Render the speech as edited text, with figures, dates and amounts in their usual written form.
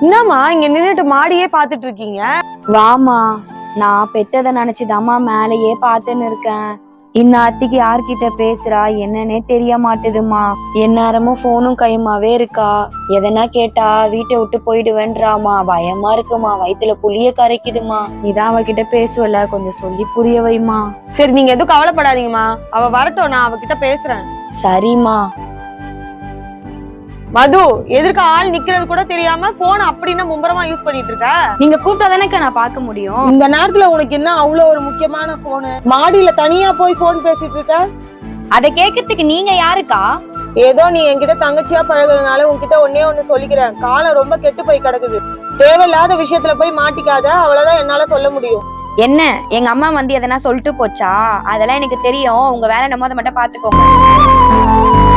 என்னம்மா இங்க நின்னுட்டு மாடியே பாத்துட்டு இருக்கீங்க? வாமா, நான் பெத்ததை நினைச்சுதாம்மா மேலேயே பாத்துன்னு இருக்கேன். இந்நேரத்துக்கு யார்கிட்ட பேசுறா என்னன்னே தெரிய மாட்டுதுமா. எந்நேரமும் போனும் கையுமாவே இருக்கா. எதனா கேட்டா வீட்டை விட்டு போயிடுவேன்றாமா. பயமா இருக்குமா, வயித்துல புளிய கரைக்குதுமா. நீதான் அவகிட்ட பேசுவல, கொஞ்சம் சொல்லி புரிய வைமா. சரி, நீங்க எதுவும் கவலைப்படாதீங்கம்மா. அவ வரட்டும், நான் அவகிட்ட பேசுறேன். சரிம்மா. மது, எதிர்க்க ஆள் நிக்கிறது கூட தெரியாம போன் அப்படின்னா மும்பரமா யூஸ் பண்ணிட்டு இருக்க. நீங்க கூப்பிட்டாதானே நான் பார்க்க முடியும். இந்த நேரத்துல உனக்கு என்ன அவ்வளவு ஒரு முக்கியமான போனு? மாடியில தனியா போய் போன் பேசிட்டு இருக்க. அதை கேட்கறதுக்கு நீங்க யாருக்கா? ஏதோ நீ என்கிட்ட தங்கச்சியா பழகுறதுனால உன்கிட்ட ஒண்ணே சொல்லிக்கிறேன். காலம் ரொம்ப கெட்டு போய் கிடக்குது. தேவையில்லாத விஷயத்துல போய் மாட்டிக்காத, அவ்வளவுதான் என்னால சொல்ல முடியும். என்ன, எங்க அம்மா வந்து எதனா சொல்லிட்டு போச்சா? அதெல்லாம் எனக்கு தெரியும். உங்க வேலை நம்ம அதை மட்டும் பாத்துக்கோங்க.